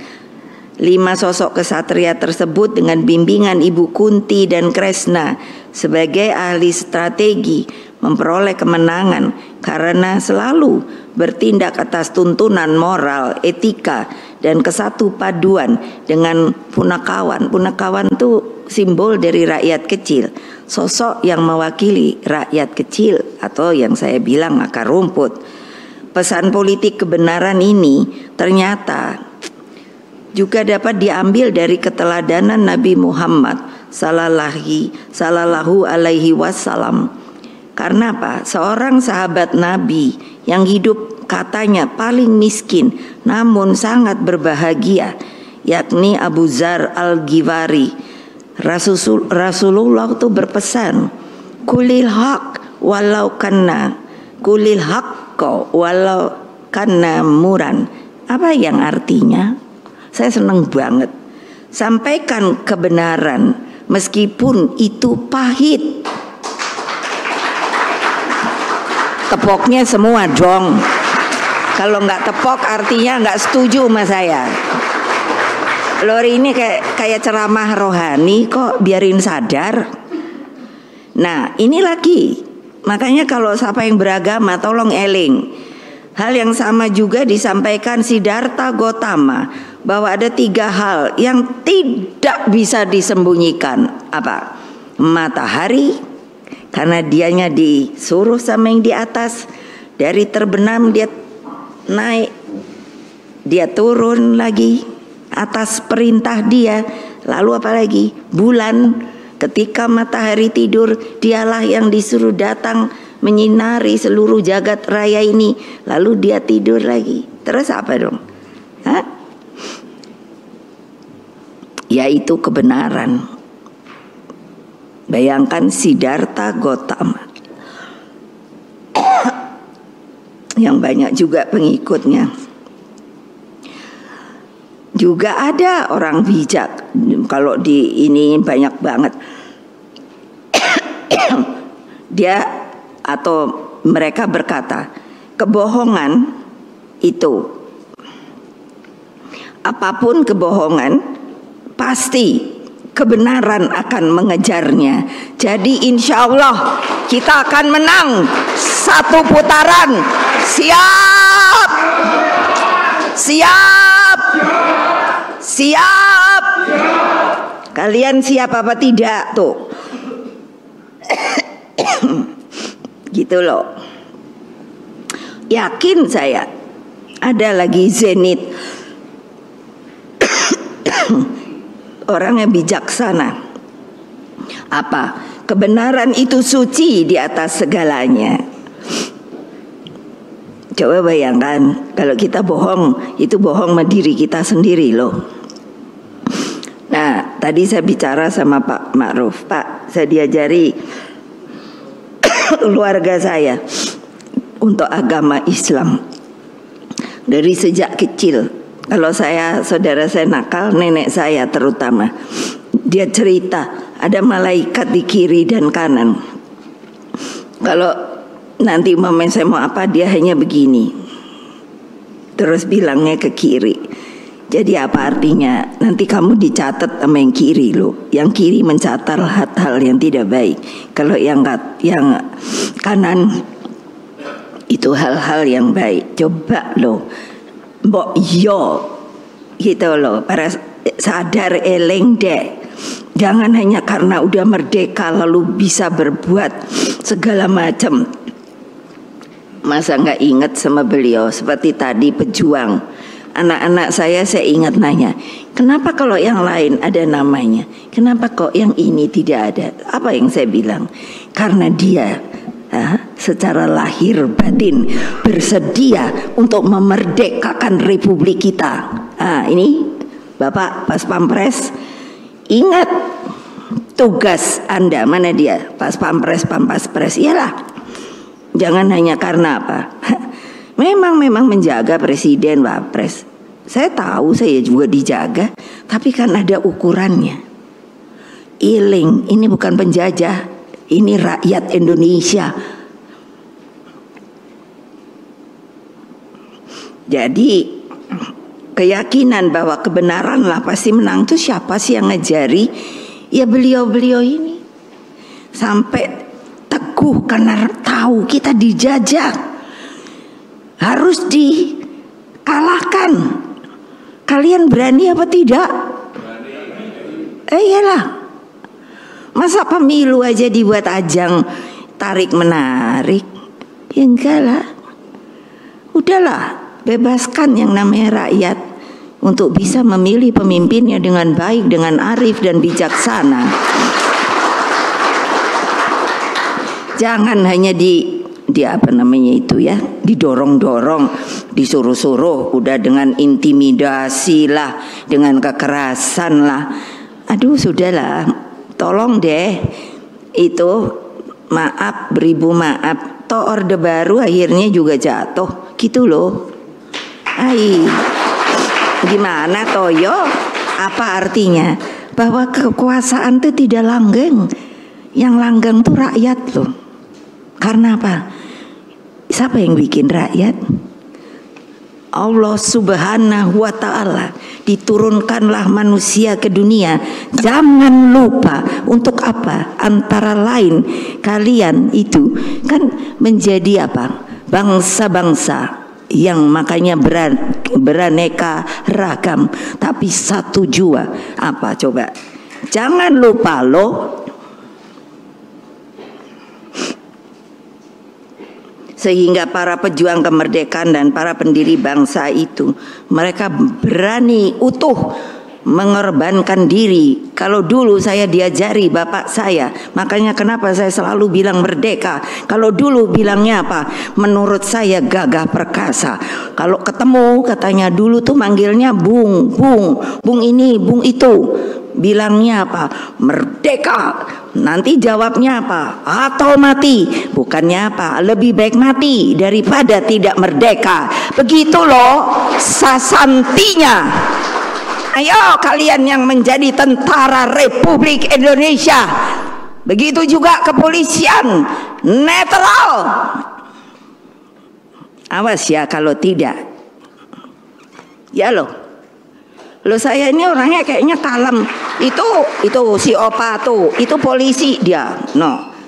5 sosok kesatria tersebut dengan bimbingan Ibu Kunti dan Kresna sebagai ahli strategi memperoleh kemenangan karena selalu bertindak atas tuntunan moral, etika, dan kesatu paduan dengan punakawan. Punakawan itu simbol dari rakyat kecil, sosok yang mewakili rakyat kecil atau yang saya bilang akar rumput. Pesan politik kebenaran ini ternyata juga dapat diambil dari keteladanan Nabi Muhammad sallallahu alaihi wasallam. Karena apa? Seorang sahabat Nabi yang hidup katanya paling miskin namun sangat berbahagia, yakni Abu Dzar Al-Ghifari. Rasulullah itu berpesan, kulil haq walau kana muran. Apa yang artinya? Saya senang banget. Sampaikan kebenaran meskipun itu pahit. Tepoknya semua dong. Kalau nggak tepok artinya nggak setuju sama saya. Lori ini kayak ceramah rohani kok, biarin sadar. Nah ini lagi. Makanya kalau siapa yang beragama tolong eling. Hal yang sama juga disampaikan Siddhartha Gautama, bahwa ada 3 hal yang tidak bisa disembunyikan. Apa? Matahari, karena dianya disuruh sama yang di atas, dari terbenam dia naik, dia turun lagi atas perintah dia. Lalu apa lagi? Bulan, ketika matahari tidur, dialah yang disuruh datang menyinari seluruh jagat raya ini. Lalu dia tidur lagi. Terus apa dong? Hah? Yaitu kebenaran. Bayangkan Siddhartha Gautama yang banyak juga pengikutnya. Juga ada orang bijak. Kalau di ini banyak banget. Dia atau mereka berkata, kebohongan itu, apapun kebohongan, pasti kebenaran akan mengejarnya. Jadi insya Allah kita akan menang 1 putaran. Siap? Siap? Siap? Kalian siap apa tidak tuh? Gitu loh. Yakin saya ada lagi Zenit, orang yang bijaksana. Apa? Kebenaran itu suci di atas segalanya. Coba bayangkan kalau kita bohong, itu bohong sama diri kita sendiri loh. Nah, tadi saya bicara sama Pak Ma'ruf. Pak, saya diajari keluarga saya untuk agama Islam dari sejak kecil. Kalau saudara saya nakal, nenek saya terutama, dia cerita ada malaikat di kiri dan kanan. Kalau nanti momen saya mau apa, dia hanya begini, terus bilangnya ke kiri. Jadi apa artinya? Nanti kamu dicatat sama yang kiri loh. Yang kiri mencatat hal-hal yang tidak baik. Kalau yang kanan itu hal-hal yang baik. Coba loh, mbok yo gitu loh. Para sadar eleng deh. Jangan hanya karena udah merdeka lalu bisa berbuat segala macam. Masa nggak ingat sama beliau seperti tadi pejuang. anak-anak saya ingat nanya, kenapa kalau yang lain ada namanya, kenapa kok yang ini tidak ada? Apa yang saya bilang? Karena dia secara lahir batin bersedia untuk memerdekakan republik kita. Ini Bapak Pas Pampres, ingat tugas Anda. Mana dia? Pas Pampres, Pampres, iyalah. Jangan hanya karena apa? Memang menjaga presiden, Wapres. Saya tahu saya juga dijaga, tapi kan ada ukurannya. Iling, ini bukan penjajah, ini rakyat Indonesia. Jadi keyakinan bahwa kebenaranlah pasti menang itu siapa sih yang ngajari? Ya beliau-beliau ini. Sampai teguh karena tahu kita dijajah. Harus dikalahkan. Kalian berani apa tidak? Iyalah. Masa pemilu aja dibuat ajang tarik menarik? Ya enggak lah. Udahlah, bebaskan yang namanya rakyat untuk bisa memilih pemimpinnya dengan baik, dengan arif dan bijaksana. Jangan hanya didorong-dorong, disuruh-suruh, udah dengan intimidasi lah, dengan kekerasan lah. Aduh, sudahlah, tolong deh, itu maaf, beribu maaf, toh orde baru akhirnya juga jatuh, gitu loh. Gimana Toyo? Apa artinya? Bahwa kekuasaan itu tidak langgeng, yang langgeng tuh rakyat loh. Karena apa? Siapa yang bikin rakyat? Allah Subhanahu wa ta'ala. Diturunkanlah manusia ke dunia. Jangan lupa untuk apa? Antara lain kalian itu kan menjadi apa? Bangsa-bangsa yang makanya beraneka ragam, tapi satu jua. Apa coba? Jangan lupa loh, sehingga para pejuang kemerdekaan dan para pendiri bangsa itu, mereka berani utuh mengorbankan diri. Kalau dulu saya diajari bapak saya, makanya kenapa saya selalu bilang merdeka. Kalau dulu bilangnya apa? Menurut saya gagah perkasa. Kalau ketemu katanya dulu tuh manggilnya bung ini, bung itu. Bilangnya apa? Merdeka. Nanti jawabnya apa? Atau mati. Bukannya apa? Lebih baik mati daripada tidak merdeka. Begitu loh sasantinya. Ayo kalian yang menjadi tentara Republik Indonesia, begitu juga kepolisian, netral. Awas ya kalau tidak. Ya loh saya ini orangnya kayaknya kalem. Itu si Opa tuh, itu polisi dia.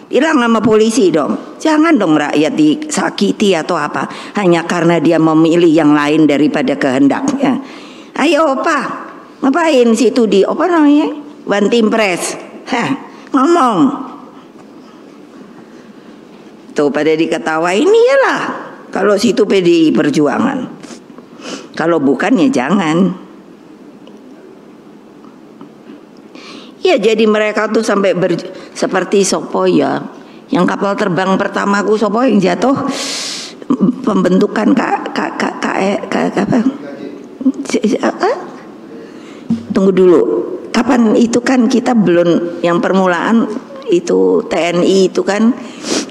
Hilang nama polisi dong. Jangan dong rakyat disakiti atau apa hanya karena dia memilih yang lain daripada kehendaknya. Ayo Opa, ngapain situ di apa namanya? Bantimpres. Ngomong. Tuh pada diketawain, iyalah. Kalau situ PDI Perjuangan. Kalau bukan ya jangan. Ya jadi mereka tuh sampai seperti sopo ya. Yang kapal terbang pertamaku sopo yang jatuh pembentukan apa? Tunggu dulu. Kapan itu kan kita belum yang permulaan itu TNI itu kan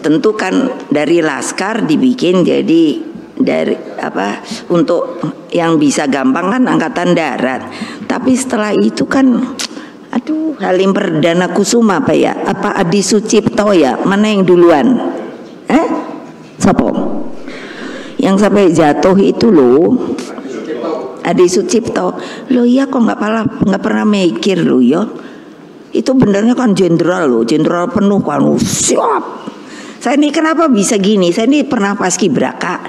tentu kan dari Laskar dibikin jadi dari apa untuk yang bisa gampang kan Angkatan Darat. Tapi setelah itu kan Halim Perdana Kusuma apa ya? Apa Adi Sucipto ya? Mana yang duluan? Siapa? Yang sampai jatuh itu loh. Adi Sucipto. Loh iya kok nggak pernah mikir loh ya. Itu benernya kan jenderal loh, jenderal penuh kan. Siap. Saya ini kenapa bisa gini? Saya ini pernah paskibraka.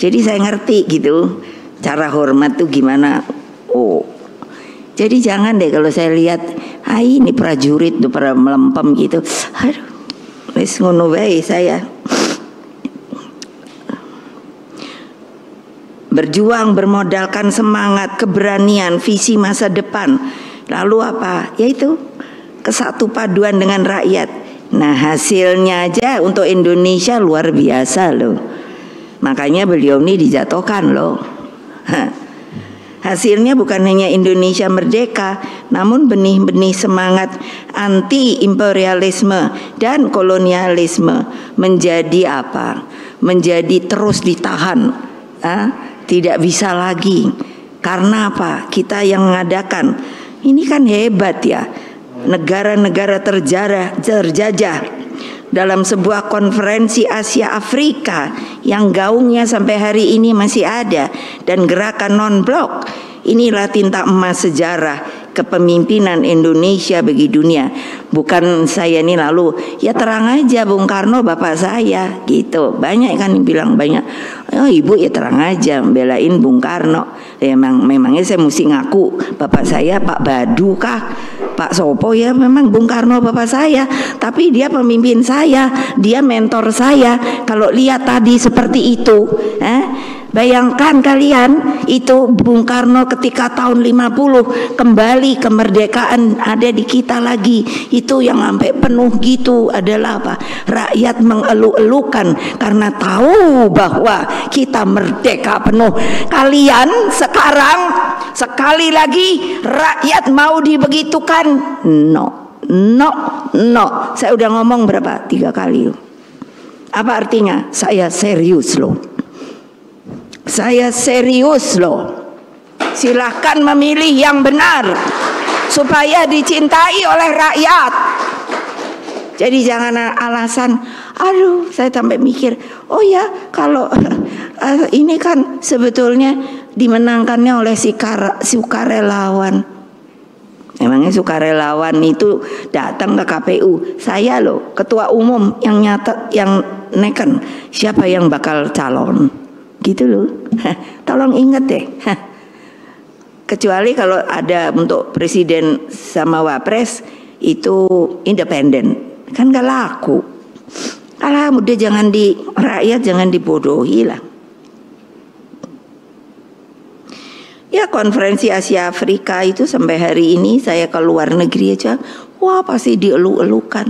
Jadi saya ngerti gitu. Cara hormat tuh gimana. Jadi jangan deh kalau saya lihat ini prajurit tuh pada melempem gitu. Aduh, wis ngono wae saya. berjuang bermodalkan semangat, keberanian, visi masa depan. Lalu apa? Yaitu kesatu paduan dengan rakyat. Nah, hasilnya aja untuk Indonesia luar biasa loh. Makanya beliau ini dijatuhkan loh. Hasilnya bukan hanya Indonesia merdeka, namun benih-benih semangat anti-imperialisme dan kolonialisme menjadi apa? Menjadi terus ditahan. Tidak bisa lagi. Karena apa? Kita yang mengadakan. Ini kan hebat ya. Negara-negara terjajah dalam sebuah konferensi Asia Afrika yang gaungnya sampai hari ini masih ada, dan gerakan non-blok. Inilah tinta emas sejarah kepemimpinan Indonesia bagi dunia. Bukan saya ini lalu ya terang aja Bung Karno bapak saya gitu. Banyak kan yang bilang, banyak, oh ibu ya terang aja belain Bung Karno. Memangnya saya mesti ngaku bapak saya Pak Badu kah? Pak Sopo? Ya memang Bung Karno bapak saya, tapi dia pemimpin saya, dia mentor saya. Kalau lihat tadi seperti itu, bayangkan kalian itu Bung Karno ketika tahun 50 kembali kemerdekaan ada di kita lagi. Itu yang sampai penuh gitu adalah apa? Rakyat mengeluh-elukan karena tahu bahwa kita merdeka penuh. Kalian sekarang sekali lagi rakyat mau dibegitukan? No. Saya udah ngomong berapa? 3 kali. Apa artinya? Saya serius loh. Saya serius loh. Silahkan memilih yang benar supaya dicintai oleh rakyat. Jadi jangan alasan, aduh saya sampai mikir, oh ya kalau ini kan sebetulnya dimenangkannya oleh sukarelawan. Emangnya sukarelawan itu datang ke KPU? Saya loh ketua umum yang neken siapa yang bakal calon. Gitu loh. Tolong ingat deh. Kecuali kalau ada untuk presiden sama wapres itu independen, kan gak laku. Alah udah jangan rakyat jangan dibodohi lah. Ya konferensi Asia Afrika itu sampai hari ini saya ke luar negeri aja, wah pasti dielu-elukan.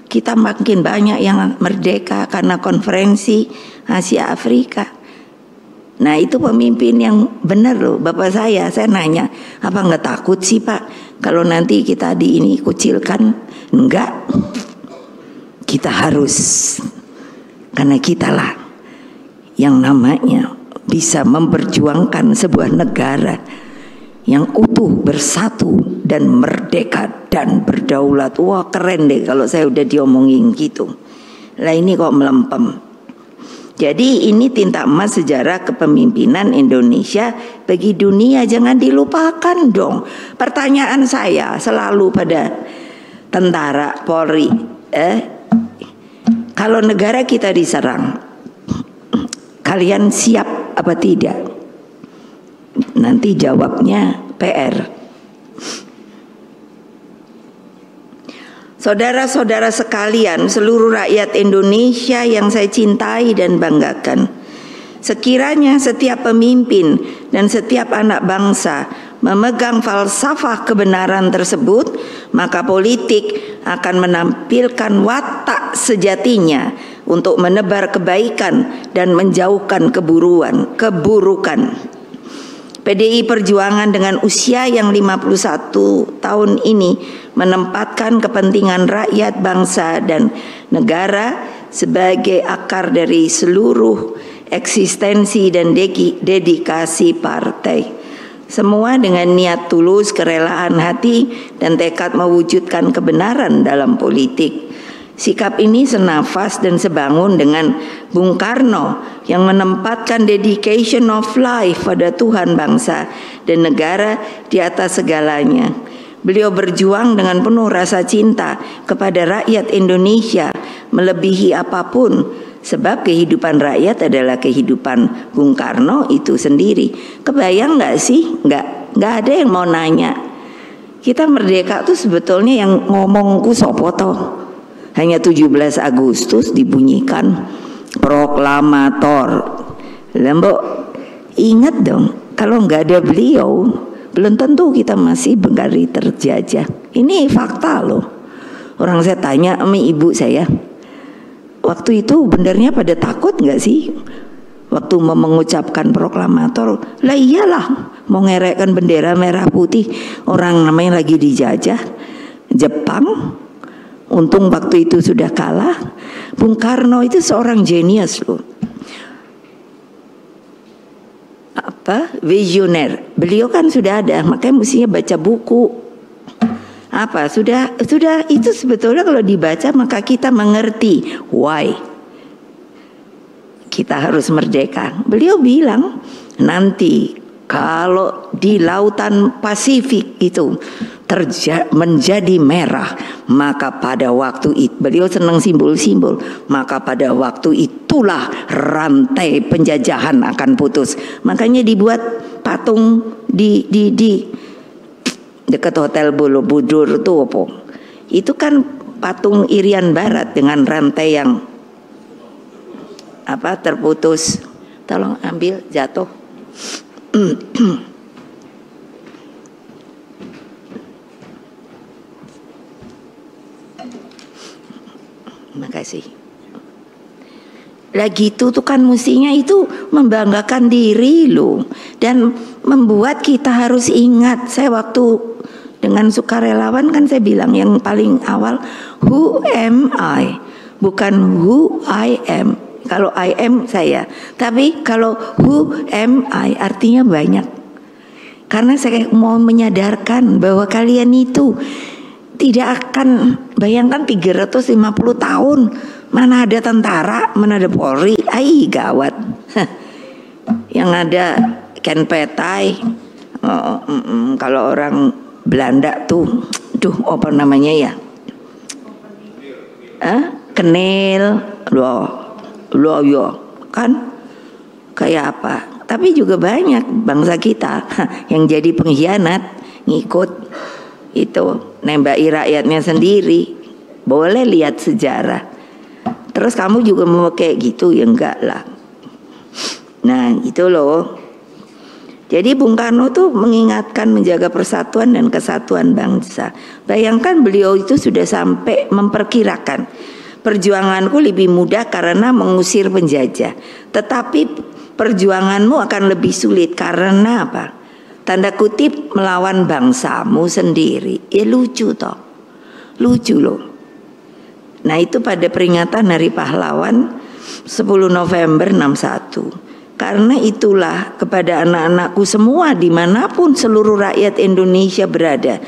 Kita makin banyak yang merdeka karena konferensi Asia Afrika. Nah itu pemimpin yang benar loh. Bapak saya nanya, apa nggak takut sih Pak kalau nanti kita kucilkan? Enggak, kita harus, karena kitalah yang namanya bisa memperjuangkan sebuah negara yang utuh, bersatu dan merdeka dan berdaulat. Wah keren deh kalau saya udah diomongin gitu. Lah ini kok melempem. Jadi ini tinta emas sejarah kepemimpinan Indonesia bagi dunia, jangan dilupakan dong. Pertanyaan saya selalu pada tentara Polri, kalau negara kita diserang, kalian siap apa tidak? Nanti jawabnya PR. Saudara-saudara sekalian, seluruh rakyat Indonesia yang saya cintai dan banggakan, sekiranya setiap pemimpin dan setiap anak bangsa memegang falsafah kebenaran tersebut, maka politik akan menampilkan watak sejatinya untuk menebar kebaikan dan menjauhkan keburukan. PDI Perjuangan dengan usia yang 51 tahun ini menempatkan kepentingan rakyat, bangsa, dan negara sebagai akar dari seluruh eksistensi dan dedikasi partai. Semua dengan niat tulus, kerelaan hati, dan tekad mewujudkan kebenaran dalam politik. Sikap ini senafas dan sebangun dengan Bung Karno yang menempatkan dedication of life pada Tuhan, bangsa, dan negara di atas segalanya. Beliau berjuang dengan penuh rasa cinta kepada rakyat Indonesia melebihi apapun, sebab kehidupan rakyat adalah kehidupan Bung Karno itu sendiri. Kebayang nggak sih? Nggak ada yang mau nanya. Kita merdeka tuh sebetulnya yang ngomongku sopo toh? Hanya 17 Agustus dibunyikan proklamator. Lembok Ingat dong, kalau nggak ada beliau, belum tentu kita masih Bengkari terjajah. Ini fakta loh. Orang saya tanya sama ibu saya, waktu itu benernya pada takut nggak sih? Waktu mau mengucapkan proklamator, lah iyalah, mau ngerekkan bendera merah putih, orang namanya lagi dijajah Jepang. Untung waktu itu sudah kalah. Bung Karno itu seorang jenius loh, visioner. Beliau kan sudah ada, makanya mestinya baca buku. Sudah itu sebetulnya kalau dibaca maka kita mengerti why kita harus merdeka. Beliau bilang nanti kalau di lautan Pasifik itu menjadi merah, maka pada waktu itu, beliau senang simbol-simbol, maka pada waktu itulah rantai penjajahan akan putus. Makanya dibuat patung di dekat Hotel Borobudur itu apa? Itu kan patung Irian Barat dengan rantai yang terputus. Tolong ambil, jatuh. Makasih. Lagi itu tuh kan mestinya itu membanggakan diri loh, dan membuat kita harus ingat. Saya waktu dengan sukarelawan kan saya bilang yang paling awal, who am I, bukan who I am. Kalau I am saya, tapi kalau who am I artinya banyak. Karena saya mau menyadarkan bahwa kalian itu tidak akan, bayangkan 350 tahun mana ada tentara, mana ada Polri, gawat. Yang ada Ken Petai, kalau orang Belanda tuh, apa namanya ya? Kenil, loh yo, kan kayak apa? Tapi juga banyak bangsa kita yang jadi pengkhianat, ngikut itu, nembaki rakyatnya sendiri. Boleh lihat sejarah. Terus kamu juga mau kayak gitu? Ya enggak lah. Nah itu loh. Jadi Bung Karno tuh mengingatkan menjaga persatuan dan kesatuan bangsa. Bayangkan beliau itu sudah sampai memperkirakan, perjuanganku lebih mudah karena mengusir penjajah, tetapi perjuanganmu akan lebih sulit karena apa? Tanda kutip melawan bangsamu sendiri. Ya lucu toh, lucu loh. Nah itu pada peringatan Hari Pahlawan 10 November 61. Karena itulah kepada anak-anakku semua dimanapun seluruh rakyat Indonesia berada,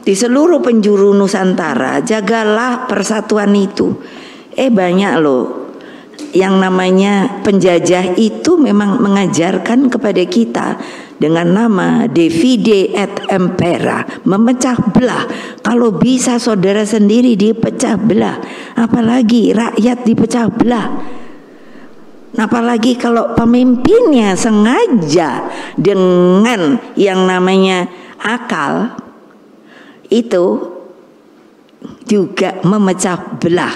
di seluruh penjuru Nusantara, jagalah persatuan itu. Banyak loh yang namanya penjajah itu memang mengajarkan kepada kita dengan nama divide et impera, memecah belah. Kalau bisa saudara sendiri dipecah belah, apalagi rakyat dipecah belah. Apalagi kalau pemimpinnya sengaja dengan yang namanya akal, itu juga memecah belah.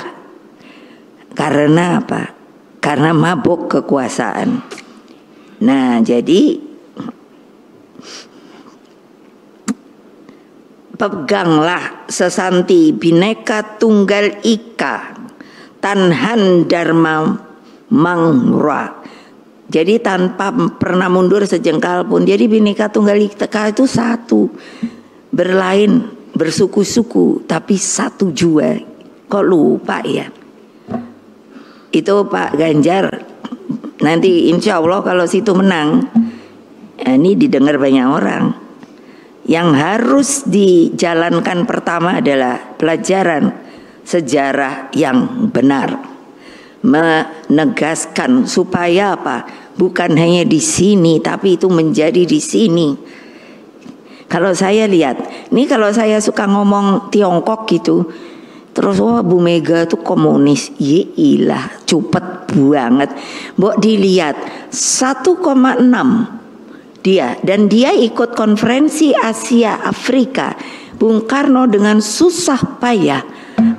Karena apa? Karena mabuk kekuasaan. Nah jadi peganglah sesanti Bhinneka Tunggal Ika, Tanhan Dharma Mangra. Jadi tanpa pernah mundur sejengkal pun. Jadi Bhinneka Tunggal Ika itu satu, berlain, bersuku-suku, tapi satu jua. Kok lupa ya? Itu Pak Ganjar. Nanti insya Allah kalau situ menang, ini didengar banyak orang. Yang harus dijalankan pertama adalah pelajaran sejarah yang benar. Menegaskan supaya apa? Bukan hanya di sini, tapi itu menjadi di sini. Kalau saya lihat, ini kalau saya suka ngomong Tiongkok gitu, terus Bu Mega tuh komunis, ilah cupet banget. Mbok dilihat 1,6 dia, dan dia ikut konferensi Asia Afrika. Bung Karno dengan susah payah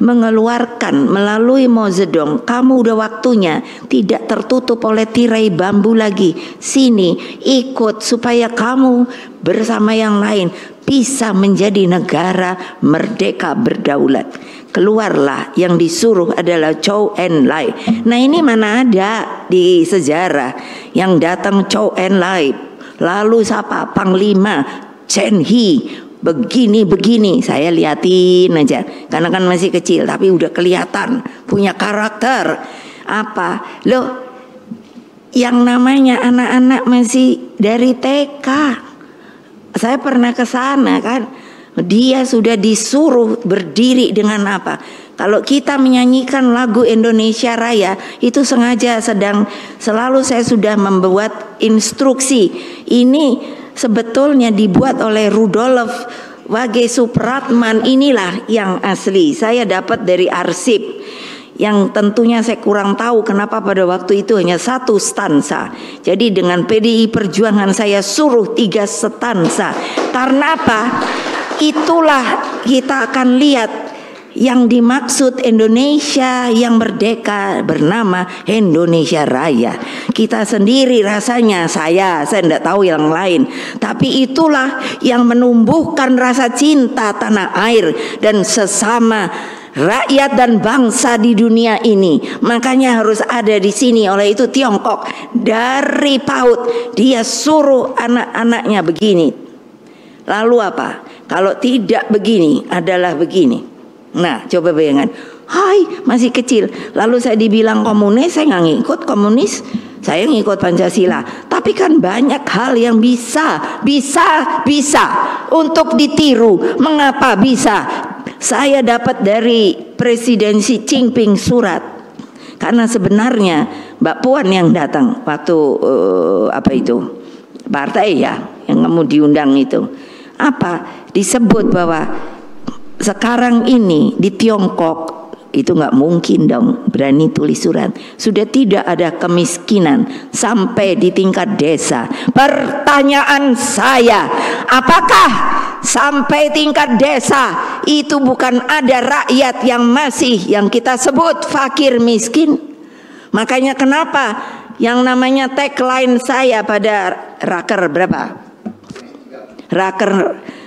mengeluarkan melalui Mao Zedong, kamu udah waktunya, tidak tertutup oleh tirai bambu lagi. Sini, ikut supaya kamu bersama yang lain bisa menjadi negara merdeka berdaulat. Keluarlah, yang disuruh adalah Zhou Enlai. Nah ini mana ada di sejarah yang datang Zhou Enlai, lalu siapa? Panglima Chen He, begini-begini. Saya liatin aja, karena kan masih kecil, tapi udah kelihatan punya karakter. Apa? Loh, yang namanya anak-anak masih dari TK. Saya pernah ke sana kan. Dia sudah disuruh berdiri dengan apa? Kalau kita menyanyikan lagu Indonesia Raya, itu sengaja selalu saya sudah membuat instruksi. Ini sebetulnya dibuat oleh Rudolf Wage Supratman. Inilah yang asli. Saya dapat dari arsip, yang tentunya saya kurang tahu kenapa pada waktu itu hanya 1 stansa. Jadi dengan PDI Perjuangan saya suruh 3 stansa. Karena apa? Itulah kita akan lihat yang dimaksud Indonesia yang merdeka bernama Indonesia Raya. Kita sendiri rasanya, saya tidak tahu yang lain, tapi itulah yang menumbuhkan rasa cinta tanah air dan sesama rakyat dan bangsa di dunia ini. Makanya harus ada di sini. Oleh itu Tiongkok dari PAUD dia suruh anak-anaknya begini. Lalu apa? Kalau tidak begini adalah begini. Nah, coba bayangkan. Hai, masih kecil. Lalu saya dibilang komunis, saya nggak ngikut komunis. Saya ngikut Pancasila. Tapi kan banyak hal yang bisa untuk ditiru. Mengapa bisa? Saya dapat dari Presiden Xi Jinping surat. Karena sebenarnya Mbak Puan yang datang waktu apa itu? Partai ya, yang kamu diundang itu. Apa? Disebut bahwa sekarang ini di Tiongkok itu nggak mungkin dong berani tulis surat. Sudah tidak ada kemiskinan sampai di tingkat desa. Pertanyaan saya, apakah sampai tingkat desa itu bukan ada rakyat yang masih yang kita sebut fakir miskin? Makanya kenapa yang namanya tagline saya pada raker berapa?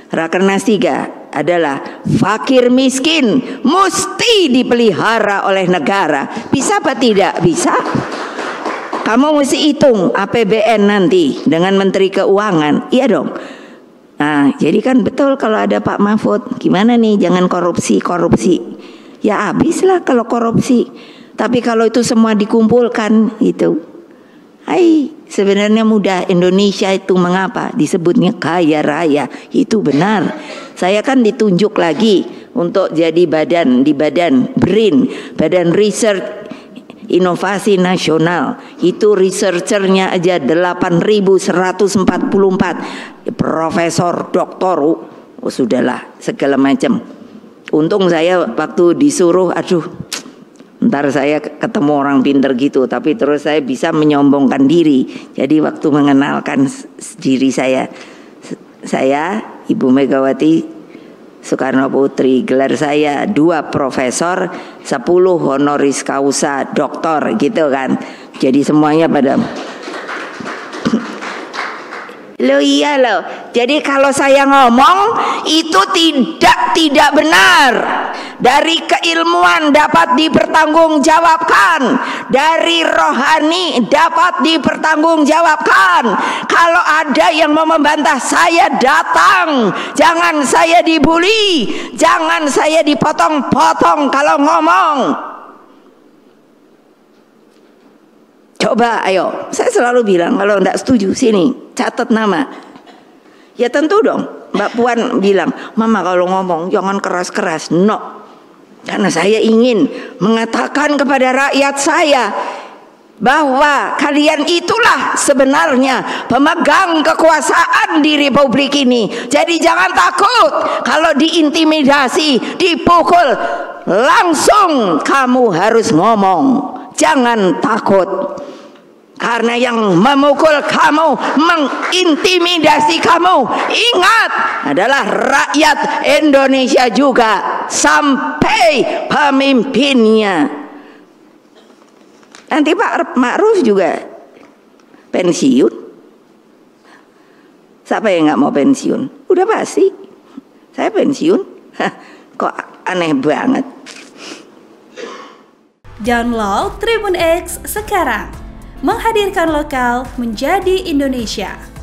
Rakernas 3 adalah fakir miskin mesti dipelihara oleh negara. Bisa apa tidak? Bisa. Kamu mesti hitung APBN nanti dengan Menteri Keuangan. Iya dong. Nah, jadi kan betul kalau ada Pak Mahfud, gimana nih jangan korupsi. Ya habislah kalau korupsi. Tapi kalau itu semua dikumpulkan itu, sebenarnya mudah. Indonesia itu mengapa disebutnya kaya raya? Itu benar. Saya kan ditunjuk lagi untuk jadi badan BRIN, Badan Riset Inovasi Nasional. Itu researchernya aja 8.144 profesor, doktor. Oh sudahlah, segala macam. Untung saya waktu disuruh, ntar saya ketemu orang pinter gitu, tapi terus saya bisa menyombongkan diri. Jadi waktu mengenalkan diri saya Ibu Megawati Soekarno Putri, gelar saya 2 profesor, 10 honoris causa doktor gitu kan. Jadi semuanya pada Loh iya loh. Jadi kalau saya ngomong itu tidak benar. Dari keilmuan dapat dipertanggungjawabkan, dari rohani dapat dipertanggungjawabkan. Kalau ada yang mau membantah saya, datang. Jangan saya dibully, jangan saya dipotong-potong kalau ngomong. Coba ayo, saya selalu bilang kalau enggak setuju sini catat nama. Ya tentu dong. Mbak Puan bilang, Mama kalau ngomong jangan keras-keras. No, karena saya ingin mengatakan kepada rakyat saya bahwa kalian itulah sebenarnya pemegang kekuasaan di Republik ini. Jadi jangan takut kalau diintimidasi, dipukul, langsung kamu harus ngomong. Jangan takut. Karena yang memukul kamu, mengintimidasi kamu, ingat, adalah rakyat Indonesia juga. sampai pemimpinnya. Nanti Pak Ma'ruf juga pensiun. Siapa yang nggak mau pensiun? Udah pasti saya pensiun. Kok aneh banget. Download Tribun X sekarang, menghadirkan lokal menjadi Indonesia.